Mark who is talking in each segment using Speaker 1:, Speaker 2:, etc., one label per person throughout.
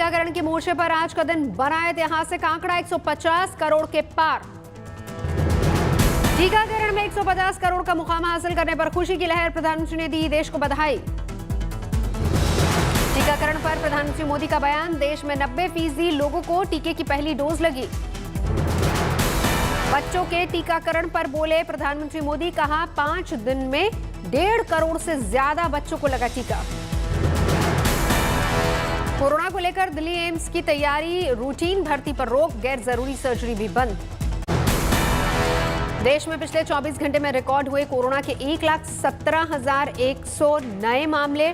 Speaker 1: टीकाकरण के मोर्चे पर आज का दिन बना ऐतिहासिक आंकड़ा 150 करोड़ के पार। टीकाकरण में 150 करोड़ का मुकाम हासिल करने पर खुशी की लहर, प्रधानमंत्री ने दी देश को बधाई। टीकाकरण पर प्रधानमंत्री मोदी का बयान, देश में 90% लोगों को टीके की पहली डोज लगी। बच्चों के टीकाकरण पर बोले प्रधानमंत्री मोदी, कहा 5 दिन में 1.5 करोड़ से ज्यादा बच्चों को लगा टीका। कोरोना को लेकर दिल्ली एम्स की तैयारी, रूटीन भर्ती पर रोक, गैर जरूरी सर्जरी भी बंद। देश में पिछले 24 घंटे में रिकॉर्ड हुए कोरोना के 1,17,100 नए मामले,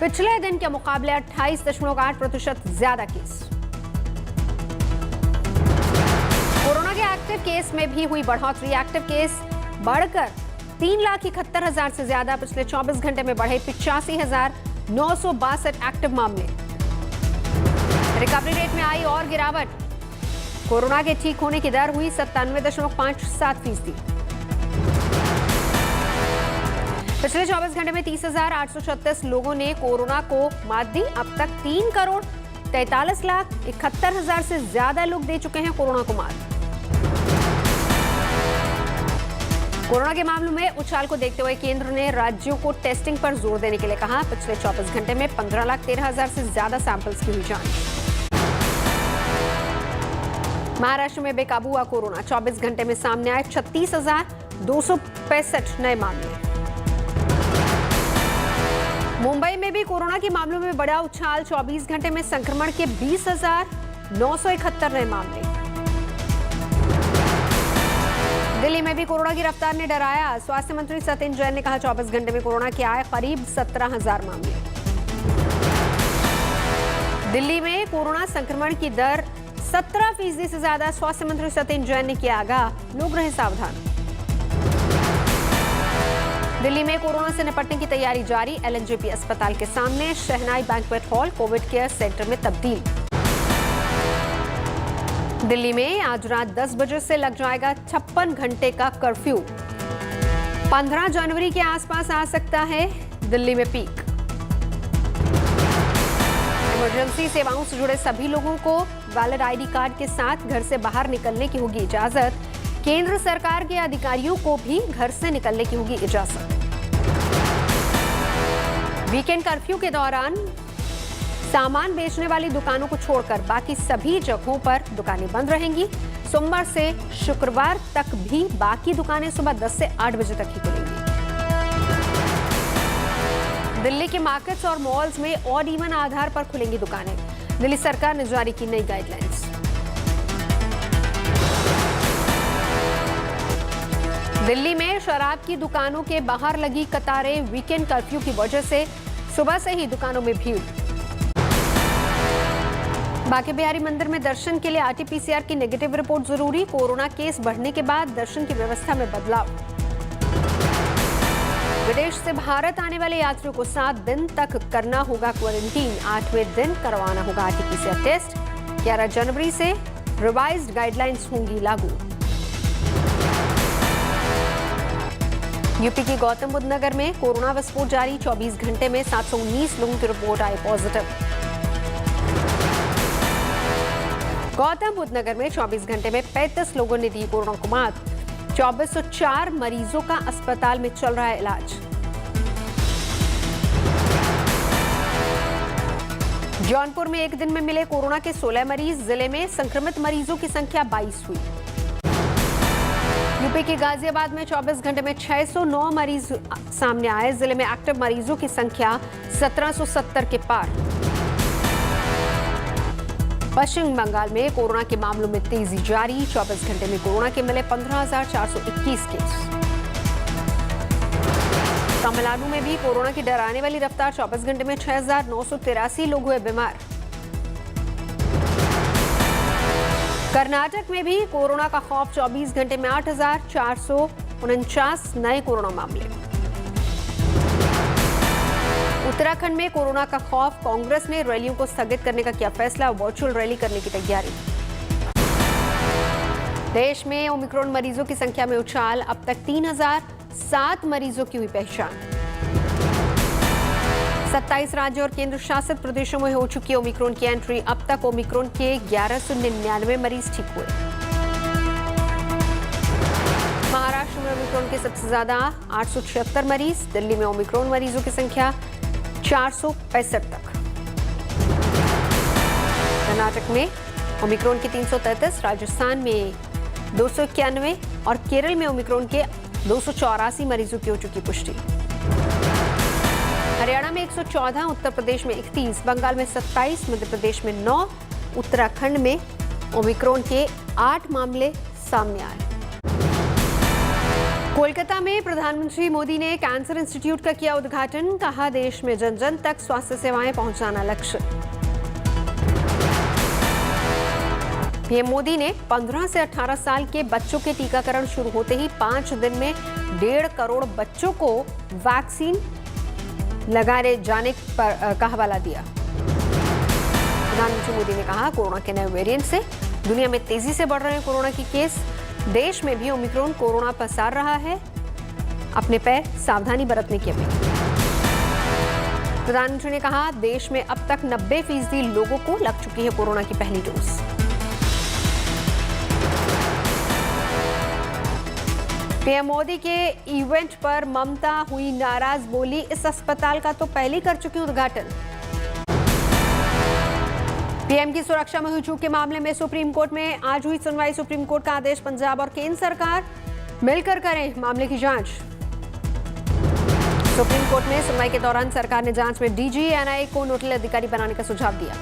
Speaker 1: पिछले दिन के मुकाबले 28.8% ज्यादा केस। कोरोना के एक्टिव केस में भी हुई बढ़ोतरी, एक्टिव केस बढ़कर 3,71,000 से ज्यादा, पिछले 24 घंटे में बढ़े 85,962 एक्टिव मामले। रिकवरी रेट में आई और गिरावट, कोरोना के ठीक होने की दर हुई 97.57%। पिछले 24 घंटे में 30,836 लोगों ने कोरोना को मात दी। अब तक 3,43,71,000 से ज्यादा लोग दे चुके हैं कोरोना को मात। कोरोना के मामलों में उछाल को देखते हुए केंद्र ने राज्यों को टेस्टिंग पर जोर देने के लिए कहा। पिछले 24 घंटे में 15,13,000 से ज्यादा सैंपल्स की हुई जांच। महाराष्ट्र में बेकाबू हुआ कोरोना, 24 घंटे में सामने आए 36,265 नए मामले। मुंबई में भी कोरोना के मामलों में बड़ा उछाल, 24 घंटे में संक्रमण के 20,971 नए मामले। दिल्ली में भी कोरोना की रफ्तार ने डराया, स्वास्थ्य मंत्री सत्येंद्र जैन ने कहा 24 घंटे में कोरोना के आए करीब 17,000 मामले। दिल्ली में कोरोना संक्रमण की दर 17% से ज्यादा, स्वास्थ्य मंत्री सत्येंद्र जैन ने किया आगाह, लोग रहे सावधान। दिल्ली में कोरोना से निपटने की तैयारी जारी, एलएनजेपी अस्पताल के सामने Shehnai banquet hall Covid care centre में तब्दील। दिल्ली में आज रात 10 बजे से लग जाएगा 56 घंटे का कर्फ्यू। 15 जनवरी के आसपास आ सकता है दिल्ली में पीक। इमरजेंसी सेवाओं से जुड़े सभी लोगों को वैलिड आईडी कार्ड के साथ घर से बाहर निकलने की होगी इजाजत। केंद्र सरकार के अधिकारियों को भी घर से निकलने की होगी इजाजत। वीकेंड कर्फ्यू के दौरान सामान बेचने वाली दुकानों को छोड़कर बाकी सभी जगहों पर दुकानें बंद रहेंगी। सोमवार से शुक्रवार तक भी बाकी दुकानें सुबह 10 से 8 बजे तक ही खुलेंगी। दिल्ली के मार्केट्स और मॉल्स में ऑड इवन आधार पर खुलेंगी दुकानें। दिल्ली सरकार ने जारी की नई गाइडलाइंस। दिल्ली में शराब की दुकानों के बाहर लगी कतारें, वीकेंड कर्फ्यू की वजह से सुबह से ही दुकानों में भीड़। बांके बिहारी मंदिर में दर्शन के लिए आरटी-पीसीआर की नेगेटिव रिपोर्ट जरूरी, कोरोना केस बढ़ने के बाद दर्शन की व्यवस्था में बदलाव। विदेश से भारत आने वाले यात्रियों को 7 दिन तक करना होगा क्वारंटीन, 8वें दिन करवाना होगा आरटी-पीसीआर टेस्ट। 11 जनवरी से रिवाइज्ड गाइडलाइंस होंगी लागू। यूपी के गौतम बुद्ध नगर में कोरोना विस्फोट जारी, 24 घंटे में 719 लोगों की रिपोर्ट आई पॉजिटिव। गौतम बुद्ध नगर में 24 घंटे में 35 लोगों ने दी कोरोना को मात। 2404 मरीजों का अस्पताल में चल रहा है इलाज। जौनपुर में एक दिन में मिले कोरोना के 16 मरीज, जिले में संक्रमित मरीजों की संख्या 22 हुई। यूपी के गाजियाबाद में 24 घंटे में 609 मरीज सामने आए, जिले में एक्टिव मरीजों की संख्या 1770 के पार। पश्चिम बंगाल में कोरोना के मामलों में तेजी जारी, 24 घंटे में कोरोना के मिले 15,421 केस। तमिलनाडु में भी कोरोना की डराने वाली रफ्तार, 24 घंटे में 6,983 लोग हुए बीमार। कर्नाटक में भी कोरोना का खौफ, 24 घंटे में 8,449 नए कोरोना मामले। उत्तराखंड में कोरोना का खौफ, कांग्रेस ने रैलियों को स्थगित करने का किया फैसला, वर्चुअल रैली करने की तैयारी। देश में ओमिक्रॉन मरीजों की संख्या में उछाल, अब तक 3,007 मरीजों की हुई पहचान। 27 राज्य और केंद्र शासित प्रदेशों में हो चुकी ओमिक्रॉन की एंट्री। अब तक ओमिक्रॉन के 1199 मरीज ठीक हुए। महाराष्ट्र में ओमिक्रॉन के सबसे ज्यादा 876 मरीज। दिल्ली में ओमिक्रॉन मरीजों की संख्या 465 तक। कर्नाटक में ओमिक्रॉन के 333, राजस्थान में 291 और केरल में ओमिक्रॉन के 284 मरीजों की हो चुकी पुष्टि। हरियाणा में 114, उत्तर प्रदेश में 31, बंगाल में 27, मध्य प्रदेश में 9, उत्तराखंड में ओमिक्रॉन के 8 मामले सामने आए। कोलकाता में प्रधानमंत्री मोदी ने कैंसर इंस्टीट्यूट का किया उद्घाटन। कहा, देश में जन जन तक स्वास्थ्य सेवाएं पहुंचाना लक्ष्य। पीएम मोदी ने 15 से 18 साल के बच्चों के टीकाकरण शुरू होते ही 5 दिन में 1.5 करोड़ बच्चों को वैक्सीन लगाए जाने का हवाला दिया। प्रधानमंत्री मोदी ने कहा, कोरोना के नए वेरिएंट से दुनिया में तेजी से बढ़ रहे हैं कोरोना की केस। देश में भी ओमिक्रॉन कोरोना पसार रहा है। अपने पे सावधानी बरतने की अपील। प्रधानमंत्री ने कहा, देश में अब तक 90% लोगों को लग चुकी है कोरोना की पहली डोज। पीएम मोदी के इवेंट पर ममता हुई नाराज, बोली इस अस्पताल का तो पहले कर चुकी उद्घाटन। पीएम की सुरक्षा में हुई चूक के मामले में सुप्रीम कोर्ट में आज हुई सुनवाई। सुप्रीम कोर्ट का आदेश, पंजाब और केंद्र सरकार मिलकर करें मामले की जांच। सुप्रीम कोर्ट में सुनवाई के दौरान सरकार ने जांच में डीजी एनआईए को नोडल अधिकारी बनाने का सुझाव दिया।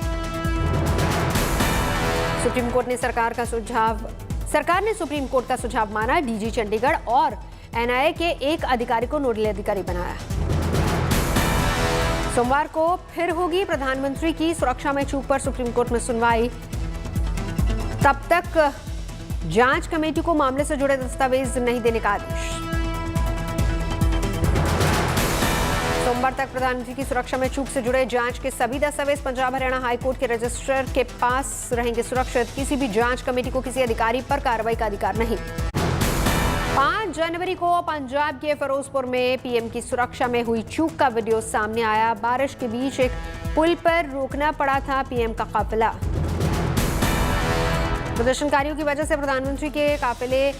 Speaker 1: सुप्रीम कोर्ट ने सरकार ने सुप्रीम कोर्ट का सुझाव माना। डीजी चंडीगढ़ और एनआईए के एक अधिकारी को नोडल अधिकारी बनाया। सोमवार को फिर होगी प्रधानमंत्री की सुरक्षा में चूक पर सुप्रीम कोर्ट में सुनवाई। तब तक जांच कमेटी को मामले से जुड़े दस्तावेज नहीं देने का आदेश। सोमवार तक प्रधानमंत्री की सुरक्षा में चूक से जुड़े जांच के सभी दस्तावेज पंजाब हरियाणा हाईकोर्ट के रजिस्ट्रार के पास रहेंगे सुरक्षित। किसी भी जांच कमेटी को किसी अधिकारी पर कार्रवाई का अधिकार नहीं। 5 जनवरी को पंजाब के फिरोजपुर में पीएम की सुरक्षा में हुई चूक का वीडियो सामने आया। बारिश के बीच एक पुल पर रोकना पड़ा था पीएम का काफिला। प्रदर्शनकारियों की वजह से प्रधानमंत्री के काफिले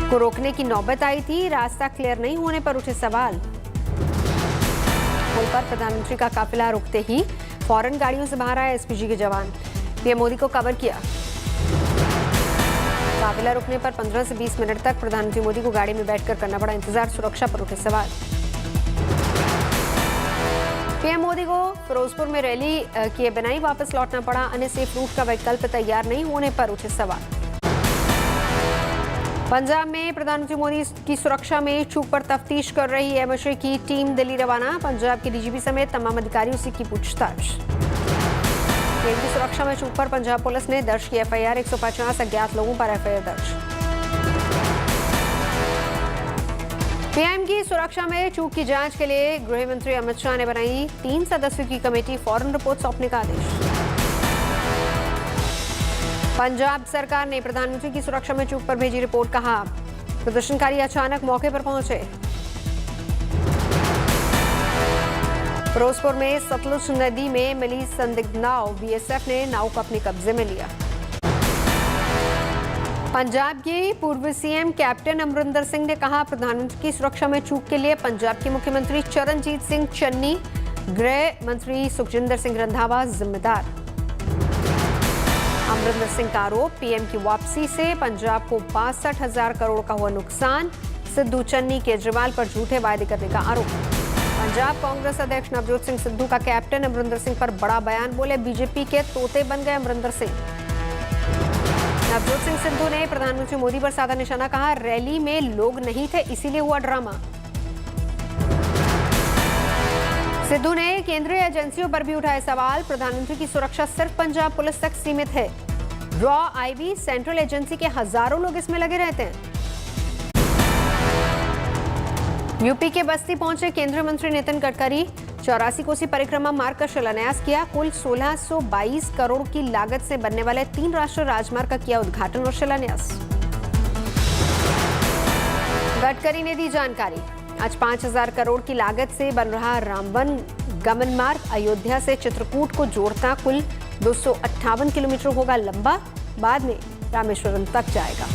Speaker 1: को रोकने की नौबत आई थी। रास्ता क्लियर नहीं होने पर उठे सवाल। पुल पर प्रधानमंत्री का काफिला रुकते ही फौरन गाड़ियों से बाहर आए एसपीजी के जवान। पीएम मोदी को कवर किया। काफिला रुकने पर 15 से 20 मिनट तक प्रधानमंत्री मोदी को गाड़ी में बैठकर करना पड़ा इंतजार। सुरक्षा पर उठे सवाल। पीएम मोदी को फिरोजपुर में रैली किए बिना ही वापस लौटना पड़ा। अन्य सेफ रूट का विकल्प तैयार नहीं होने पर उठे सवाल। पंजाब में प्रधानमंत्री मोदी की सुरक्षा में चूक पर तफ्तीश कर रही एमएचए की टीम दिल्ली रवाना। पंजाब के डीजीपी समेत तमाम अधिकारियों से की पूछताछ। पीएम की सुरक्षा में चूक पर पंजाब पुलिस ने दर्ज की एफआईआर। 150 अज्ञात लोगों पर एफआईआर दर्ज। पीएम की सुरक्षा में चूक की जांच के लिए गृह मंत्री अमित शाह ने बनाई 3 सदस्यों की कमेटी। फौरन रिपोर्ट सौंपने का आदेश। पंजाब सरकार ने प्रधानमंत्री की सुरक्षा में चूक पर भेजी रिपोर्ट। कहा, प्रदर्शनकारी अचानक मौके पर पहुंचे। फिरोजपुर में सतलुज नदी में मिली संदिग्ध नाव। बीएसएफ ने नाव को अपने कब्जे में लिया। पंजाब के पूर्व सीएम कैप्टन अमरिंदर सिंह ने कहा, प्रधानमंत्री की सुरक्षा में चूक के लिए पंजाब के मुख्यमंत्री चरणजीत सिंह चन्नी, गृह मंत्री सुखजिंदर सिंह रंधावा जिम्मेदार। अमरिंदर सिंह का आरोप, पीएम की वापसी से पंजाब को 62,000 करोड़ का हुआ नुकसान। सिद्धू चन्नी केजरीवाल पर झूठे वायदे करने का आरोप। पंजाब कांग्रेस अध्यक्ष नवजोत सिंह सिद्धू का कैप्टन अमरिंदर सिंह पर बड़ा बयान। बोले, बीजेपी के तोते बन गए अमरिंदर सिंह। नवजोत सिंह सिद्धू ने प्रधानमंत्री मोदी पर साधा निशाना। कहा, रैली में लोग नहीं थे इसीलिए हुआ ड्रामा। सिद्धू ने केंद्रीय एजेंसियों पर भी उठाए सवाल। प्रधानमंत्री की सुरक्षा सिर्फ पंजाब पुलिस तक सीमित है। रॉ, आईबी, सेंट्रल एजेंसी के हजारों लोग इसमें लगे रहते हैं। यूपी के बस्ती पहुंचे केंद्रीय मंत्री नितिन गडकरी। 84 कोसी परिक्रमा मार्ग का शिलान्यास किया। कुल 1622 करोड़ की लागत से बनने वाले 3 राष्ट्रीय राजमार्ग का किया उद्घाटन और शिलान्यास। गडकरी ने दी जानकारी। आज 5,000 करोड़ की लागत से बन रहा रामवन गमन मार्ग अयोध्या से चित्रकूट को जोड़ता कुल 258 किलोमीटर होगा लंबा, बाद में रामेश्वरम तक जाएगा।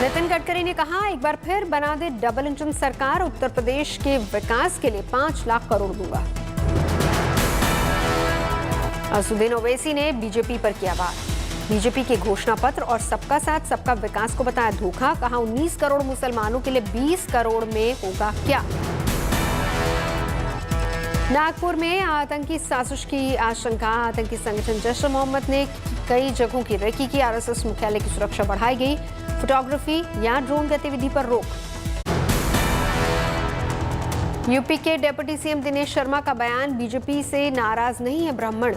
Speaker 1: नितिन गडकरी ने कहा, एक बार फिर बना दे डबल इंजन सरकार, उत्तर प्रदेश के विकास के लिए 5 लाख करोड़ दूंगा। असदुद्दीन ओवैसी ने बीजेपी पर किया वार। बीजेपी के घोषणा पत्र और सबका साथ सबका विकास को बताया धोखा, कहा 19 करोड़ मुसलमानों के लिए 20 करोड़ में होगा क्या। नागपुर में आतंकी साजिश की आशंका, आतंकी संगठन जैश ए मोहम्मद ने कई जगहों की रेकी की, आरएसएस मुख्यालय की सुरक्षा बढ़ाई गई, फोटोग्राफी या ड्रोन गतिविधि पर रोक। यूपी के डिप्टी सीएम दिनेश शर्मा का बयान, बीजेपी से नाराज नहीं है ब्राह्मण,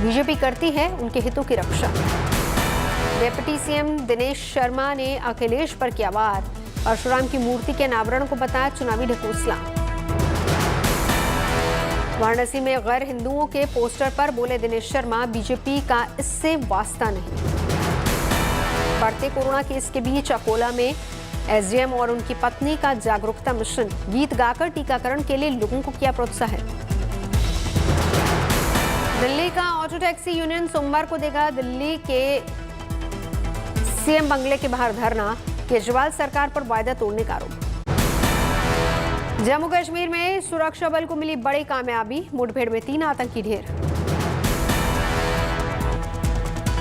Speaker 1: बीजेपी करती है उनके हितों की रक्षा। डिप्टी सीएम दिनेश शर्मा ने अखिलेश पर किया वार, परशुराम की मूर्ति के अनावरण को बताया चुनावी ढकोसला। वाराणसी में गैर हिंदुओं के पोस्टर पर बोले दिनेश शर्मा, बीजेपी का इससे वास्ता नहीं। बढ़ते कोरोना केस के बीच अकोला में एसडीएम और उनकी पत्नी का जागरूकता मिशन, गीत गाकर टीकाकरण के लिए लोगों को किया प्रोत्साहित। दिल्ली का ऑटो टैक्सी यूनियन सोमवार को देगा दिल्ली के सीएम बंगले के बाहर धरना, केजरीवाल सरकार पर वायदा तोड़ने का आरोप। जम्मू कश्मीर में सुरक्षा बल को मिली बड़ी कामयाबी, मुठभेड़ में 3 आतंकी ढेर।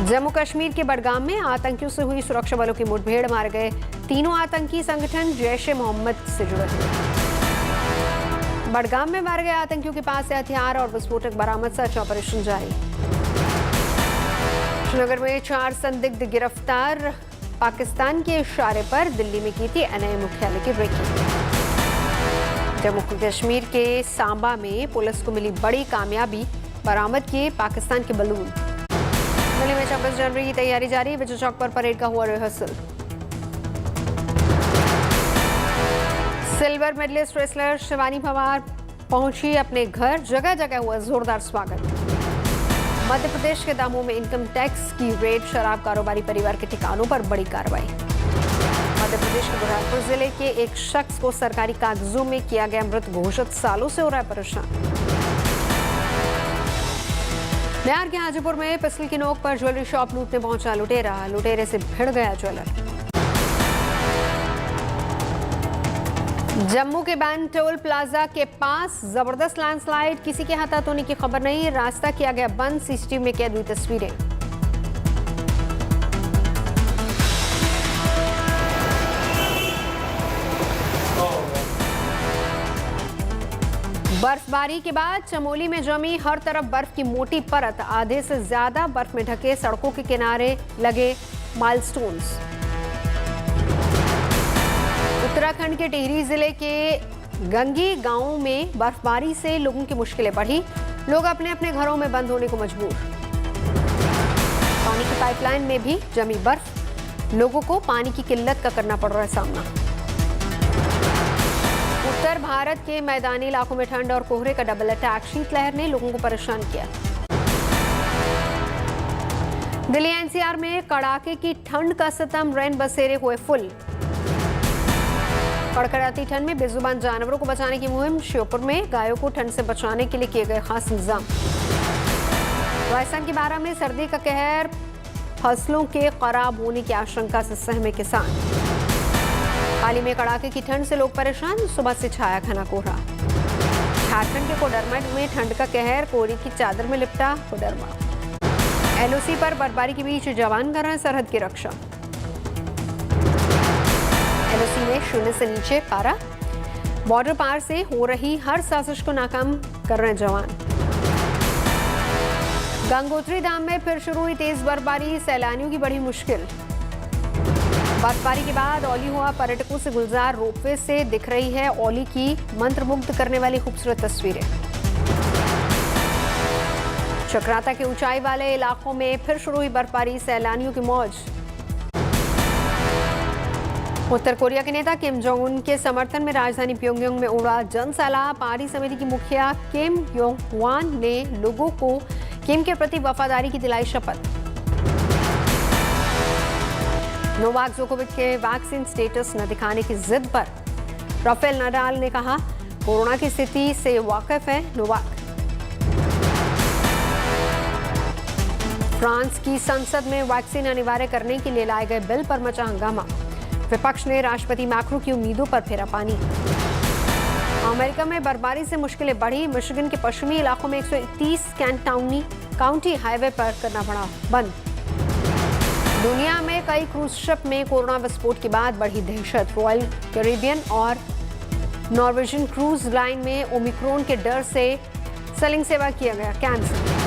Speaker 1: जम्मू कश्मीर के बडगाम में आतंकियों से हुई सुरक्षा बलों की मुठभेड़, मारे गए 3 आतंकी संगठन जैश ए मोहम्मद से जुड़े थे। बडगाम में मारे गए आतंकियों के पास से हथियार और विस्फोटक बरामद, सर्च ऑपरेशन जारी। श्रीनगर में 4 संदिग्ध गिरफ्तार, पाकिस्तान के इशारे पर दिल्ली में की थी एनआईए मुख्यालय की रेकी। जम्मू कश्मीर के सांबा में पुलिस को मिली बड़ी कामयाबी, बरामद किए पाकिस्तान के बलून। दिल्ली में 26 जनवरी की तैयारी जारी, विजय चौक पर परेड का हुआ rehearsal. Silver medallist wrestler Shivani Pawar पहुंची अपने घर, जगह जगह हुआ जोरदार स्वागत। मध्य प्रदेश के दामों में इनकम टैक्स की रेड, शराब कारोबारी परिवार के ठिकानों पर बड़ी कार्रवाई। मध्य प्रदेश के बुरहानपुर जिले के एक शख्स को सरकारी कागजों में किया गया मृत घोषित, सालों से हो रहा है परेशान। बिहार के हाजीपुर में पिस्टल की नोक पर ज्वेलरी शॉप लूटने पहुंचा लुटेरा, लुटेरे से भिड़ गया ज्वेलर। जम्मू के बैन टोल प्लाजा के पास जबरदस्त लैंडस्लाइड, किसी के हाथ होने की खबर नहीं, रास्ता किया गया बंद, सीसीटीवी में कैद हुई तस्वीरें। बर्फबारी के बाद चमोली में जमी हर तरफ बर्फ की मोटी परत, आधे से ज्यादा बर्फ में ढके सड़कों के किनारे लगे माइलस्टोन्स। उत्तराखंड के टिहरी जिले के गंगी गांव में बर्फबारी से लोगों की मुश्किलें बढ़ी, लोग अपने अपने घरों में बंद होने को मजबूर। पानी की पाइपलाइन में भी जमी बर्फ, लोगों को पानी की किल्लत का करना पड़ रहा है सामना। उत्तर भारत के मैदानी इलाकों में ठंड और कोहरे का डबल अटैक, शीतलहर ने लोगों को परेशान किया। दिल्ली एनसीआर में कड़ाके की ठंड का सितम, रैन बसेरे हुए फुल। कड़कड़ाती ठंड में बेजुबान जानवरों को बचाने की मुहिम, श्योपुर में गायों को ठंड से बचाने के लिए किए गए खास इंतजाम। राजस्थान के बारां में सर्दी का कहर, फसलों के खराब होने की आशंका से सहमे किसान। हाल ही में कड़ाके की ठंड से लोग परेशान, सुबह से छाया घना कोहरा। झारखंड के कोडरमा में ठंड का कहर, कोहरे की चादर में लिपटा कोडरमा। एलओसी पर बर्फबारी के बीच जवान कर रहे हैं सरहद की रक्षा। एलओसी में 0 से नीचे पारा, बॉर्डर पार से हो रही हर साजिश को नाकाम कर रहे हैं जवान। गंगोत्री धाम में फिर शुरू हुई तेज बर्फबारी, सैलानियों की बड़ी मुश्किल। बर्फबारी के बाद औली हुआ, पर्यटकों से गुलजार, रोपवे से दिख रही है औली की मंत्रमुग्ध करने वाली खूबसूरत तस्वीरें। चक्राता के ऊंचाई वाले इलाकों में फिर शुरू हुई बर्फबारी, सैलानियों की मौज। उत्तर कोरिया के नेता किम जोंग उन के समर्थन में राजधानी प्योंगयांग में उड़ा जन सैलाब। पार्टी समिति की मुखिया किम योंग ह्वान ने लोगों को किम के प्रति वफादारी की दिलाई शपथ। नोवाक जोकोविच के वैक्सीन स्टेटस न दिखाने की जिद पर राफेल नडाल ने कहा, कोरोना की स्थिति से वाकिफ है नोवाक। फ्रांस की संसद में वैक्सीन अनिवार्य करने के लिए लाए गए बिल पर मचा हंगामा। विपक्ष ने राष्ट्रपति मैक्रो की उम्मीदों पर फेरा पानी। अमेरिका में बर्फबारी से मुश्किलें बढ़ी। मिशिगन के पश्चिमी इलाकों में 131 काउंटी हाईवे पर करना पड़ा बंद। दुनिया में कई क्रूज शिप में कोरोना विस्फोट के बाद बढ़ी दहशत। रॉयल कैरिबियन और नॉर्वेजियन क्रूज लाइन में ओमिक्रॉन के डर से सेलिंग सेवा किया गया कैंसिल।